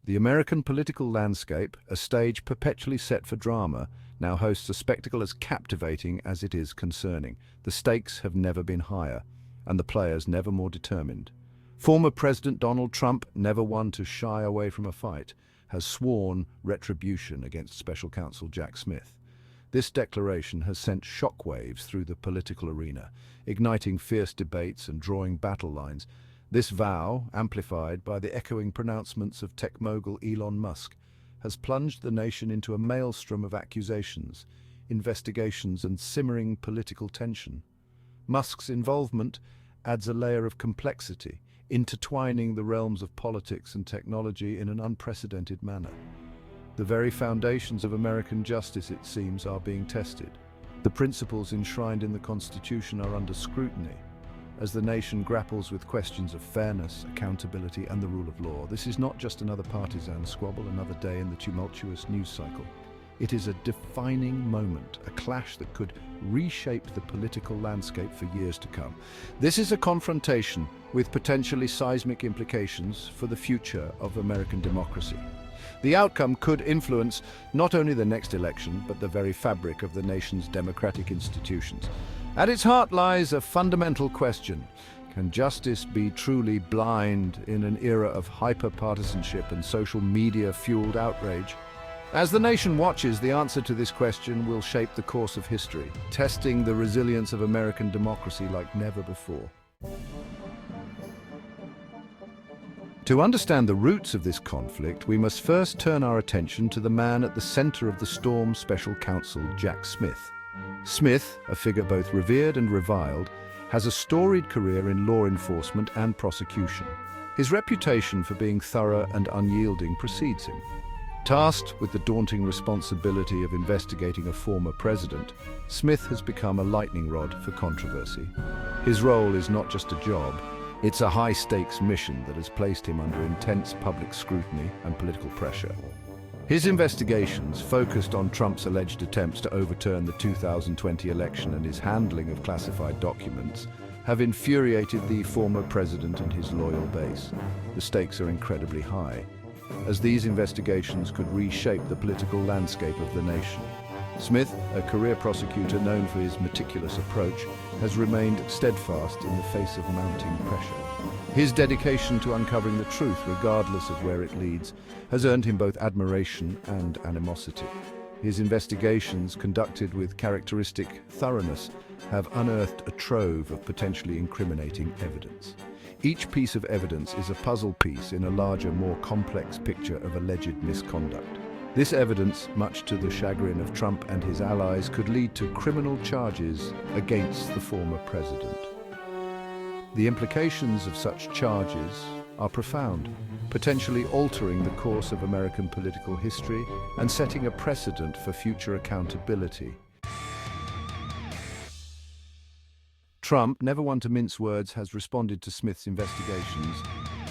The American political landscape, a stage perpetually set for drama, now hosts a spectacle as captivating as it is concerning. The stakes have never been higher, and the players never more determined. Former President Donald Trump, never one to shy away from a fight, has sworn retribution against Special Counsel Jack Smith. This declaration has sent shockwaves through the political arena, igniting fierce debates and drawing battle lines. This vow, amplified by the echoing pronouncements of tech mogul Elon Musk, has plunged the nation into a maelstrom of accusations, investigations, and simmering political tension. Musk's involvement adds a layer of complexity, intertwining the realms of politics and technology in an unprecedented manner. The very foundations of American justice, it seems, are being tested. The principles enshrined in the Constitution are under scrutiny as the nation grapples with questions of fairness, accountability, and the rule of law. This is not just another partisan squabble, another day in the tumultuous news cycle. It is a defining moment, a clash that could reshape the political landscape for years to come. This is a confrontation with potentially seismic implications for the future of American democracy. The outcome could influence not only the next election, but the very fabric of the nation's democratic institutions. At its heart lies a fundamental question. Can justice be truly blind in an era of hyper-partisanship and social media-fueled outrage? As the nation watches, the answer to this question will shape the course of history, testing the resilience of American democracy like never before. To understand the roots of this conflict, we must first turn our attention to the man at the center of the storm, Special Counsel Jack Smith. Smith, a figure both revered and reviled, has a storied career in law enforcement and prosecution. His reputation for being thorough and unyielding precedes him. Tasked with the daunting responsibility of investigating a former president, Smith has become a lightning rod for controversy. His role is not just a job, it's a high-stakes mission that has placed him under intense public scrutiny and political pressure. His investigations, focused on Trump's alleged attempts to overturn the 2020 election and his handling of classified documents, have infuriated the former president and his loyal base. The stakes are incredibly high, as these investigations could reshape the political landscape of the nation. Smith, a career prosecutor known for his meticulous approach, has remained steadfast in the face of mounting pressure. His dedication to uncovering the truth, regardless of where it leads, has earned him both admiration and animosity. His investigations, conducted with characteristic thoroughness, have unearthed a trove of potentially incriminating evidence. Each piece of evidence is a puzzle piece in a larger, more complex picture of alleged misconduct. This evidence, much to the chagrin of Trump and his allies, could lead to criminal charges against the former president. The implications of such charges are profound, potentially altering the course of American political history and setting a precedent for future accountability. Trump, never one to mince words, has responded to Smith's investigations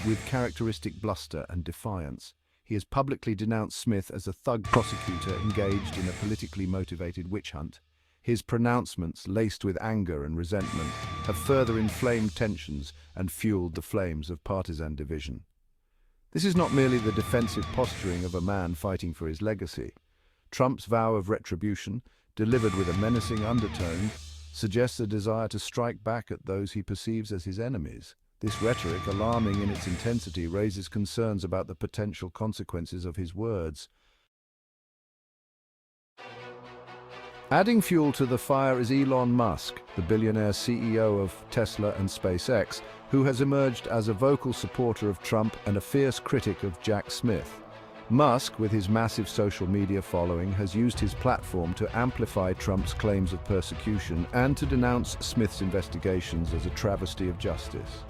with characteristic bluster and defiance. He has publicly denounced Smith as a thug prosecutor engaged in a politically motivated witch hunt. His pronouncements, laced with anger and resentment, have further inflamed tensions and fueled the flames of partisan division. This is not merely the defensive posturing of a man fighting for his legacy. Trump's vow of retribution, delivered with a menacing undertone, suggests a desire to strike back at those he perceives as his enemies. This rhetoric, alarming in its intensity, raises concerns about the potential consequences of his words. Adding fuel to the fire is Elon Musk, the billionaire CEO of Tesla and SpaceX, who has emerged as a vocal supporter of Trump and a fierce critic of Jack Smith. Musk, with his massive social media following, has used his platform to amplify Trump's claims of persecution and to denounce Smith's investigations as a travesty of justice.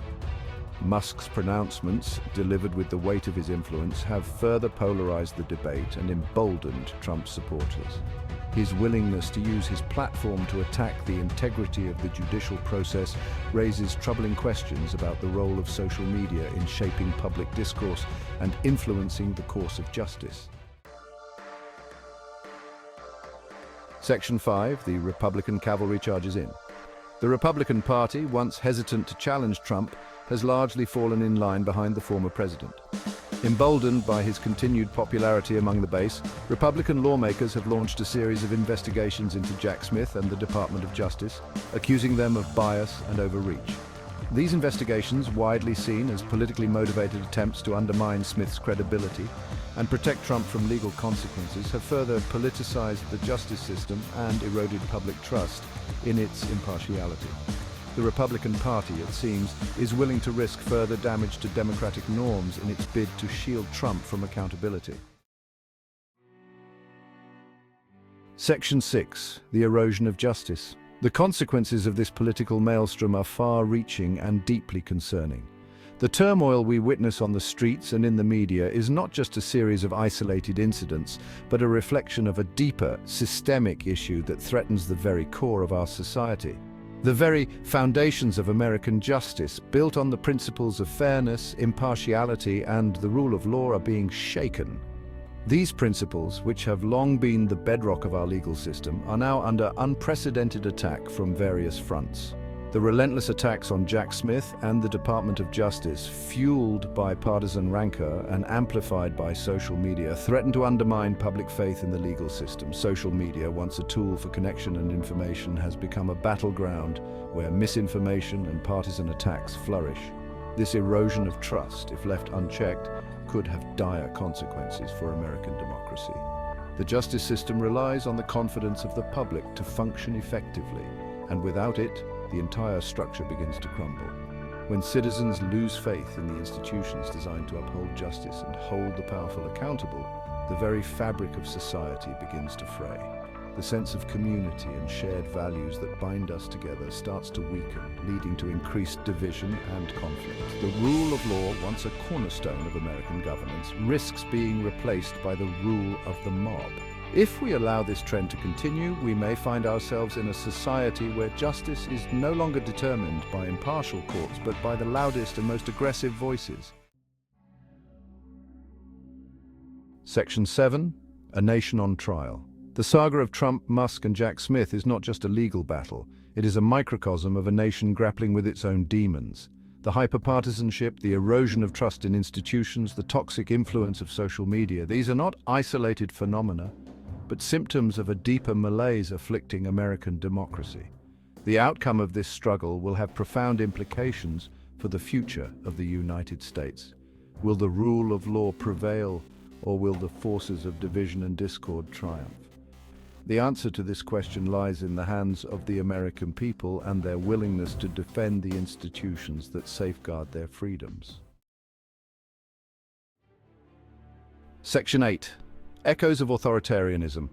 Musk's pronouncements, delivered with the weight of his influence, have further polarized the debate and emboldened Trump's supporters. His willingness to use his platform to attack the integrity of the judicial process raises troubling questions about the role of social media in shaping public discourse and influencing the course of justice. Section 5, the Republican cavalry charges in. The Republican Party, once hesitant to challenge Trump, has largely fallen in line behind the former president. Emboldened by his continued popularity among the base, Republican lawmakers have launched a series of investigations into Jack Smith and the Department of Justice, accusing them of bias and overreach. These investigations, widely seen as politically motivated attempts to undermine Smith's credibility and protect Trump from legal consequences, have further politicized the justice system and eroded public trust in its impartiality. The Republican Party, it seems, is willing to risk further damage to democratic norms in its bid to shield Trump from accountability. Section 6. The erosion of justice. The consequences of this political maelstrom are far-reaching and deeply concerning. The turmoil we witness on the streets and in the media is not just a series of isolated incidents, but a reflection of a deeper, systemic issue that threatens the very core of our society. The very foundations of American justice, built on the principles of fairness, impartiality, and the rule of law, are being shaken. These principles, which have long been the bedrock of our legal system, are now under unprecedented attack from various fronts. The relentless attacks on Jack Smith and the Department of Justice, fueled by partisan rancor and amplified by social media, threaten to undermine public faith in the legal system. Social media, once a tool for connection and information, has become a battleground where misinformation and partisan attacks flourish. This erosion of trust, if left unchecked, could have dire consequences for American democracy. The justice system relies on the confidence of the public to function effectively, and without it, the entire structure begins to crumble. When citizens lose faith in the institutions designed to uphold justice and hold the powerful accountable, the very fabric of society begins to fray. The sense of community and shared values that bind us together starts to weaken, leading to increased division and conflict. The rule of law, once a cornerstone of American governance, risks being replaced by the rule of the mob. If we allow this trend to continue, we may find ourselves in a society where justice is no longer determined by impartial courts, but by the loudest and most aggressive voices. Section 7. A nation on trial. The saga of Trump, Musk, and Jack Smith is not just a legal battle. It is a microcosm of a nation grappling with its own demons. The hyperpartisanship, the erosion of trust in institutions, the toxic influence of social media, these are not isolated phenomena, but symptoms of a deeper malaise afflicting American democracy. The outcome of this struggle will have profound implications for the future of the United States. Will the rule of law prevail, or will the forces of division and discord triumph? The answer to this question lies in the hands of the American people and their willingness to defend the institutions that safeguard their freedoms. Section 8. Echoes of authoritarianism.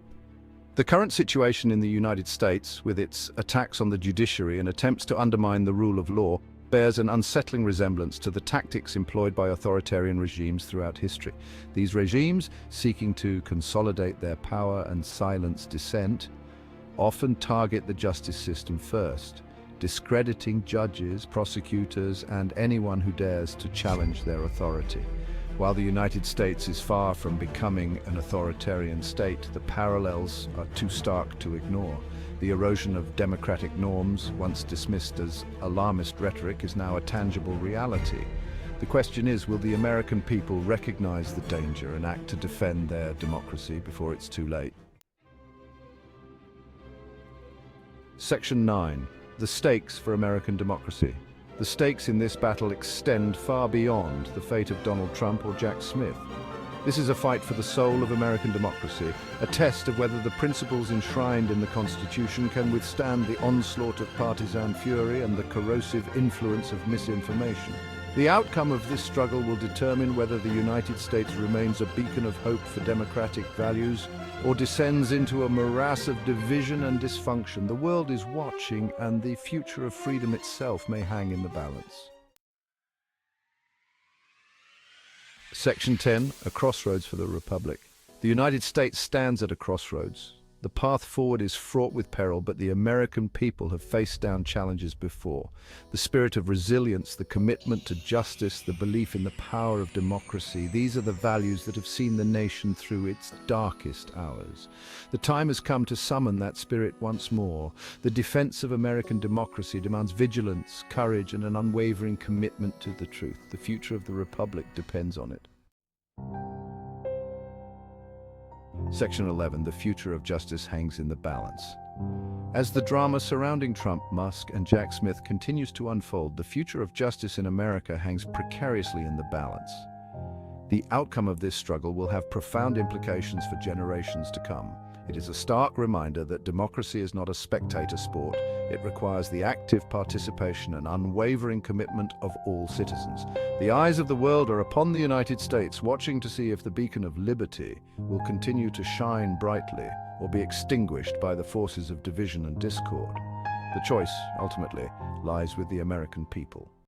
The current situation in the United States, with its attacks on the judiciary and attempts to undermine the rule of law, bears an unsettling resemblance to the tactics employed by authoritarian regimes throughout history. These regimes, seeking to consolidate their power and silence dissent, often target the justice system first, discrediting judges, prosecutors, and anyone who dares to challenge their authority. While the United States is far from becoming an authoritarian state, the parallels are too stark to ignore. The erosion of democratic norms, once dismissed as alarmist rhetoric, is now a tangible reality. The question is, will the American people recognize the danger and act to defend their democracy before it's too late? Section 9. The stakes for American democracy. The stakes in this battle extend far beyond the fate of Donald Trump or Jack Smith. This is a fight for the soul of American democracy, a test of whether the principles enshrined in the Constitution can withstand the onslaught of partisan fury and the corrosive influence of misinformation. The outcome of this struggle will determine whether the United States remains a beacon of hope for democratic values or descends into a morass of division and dysfunction. The world is watching, and the future of freedom itself may hang in the balance. Section 10. A crossroads for the Republic. The United States stands at a crossroads. The path forward is fraught with peril, but the American people have faced down challenges before. The spirit of resilience, the commitment to justice, the belief in the power of democracy, these are the values that have seen the nation through its darkest hours. The time has come to summon that spirit once more. The defense of American democracy demands vigilance, courage, and an unwavering commitment to the truth. The future of the Republic depends on it. Section 11. The future of justice hangs in the balance. As the drama surrounding Trump, Musk, and Jack Smith continues to unfold, the future of justice in America hangs precariously in the balance. The outcome of this struggle will have profound implications for generations to come. It is a stark reminder that democracy is not a spectator sport. It requires the active participation and unwavering commitment of all citizens. The eyes of the world are upon the United States, watching to see if the beacon of liberty will continue to shine brightly or be extinguished by the forces of division and discord. The choice, ultimately, lies with the American people.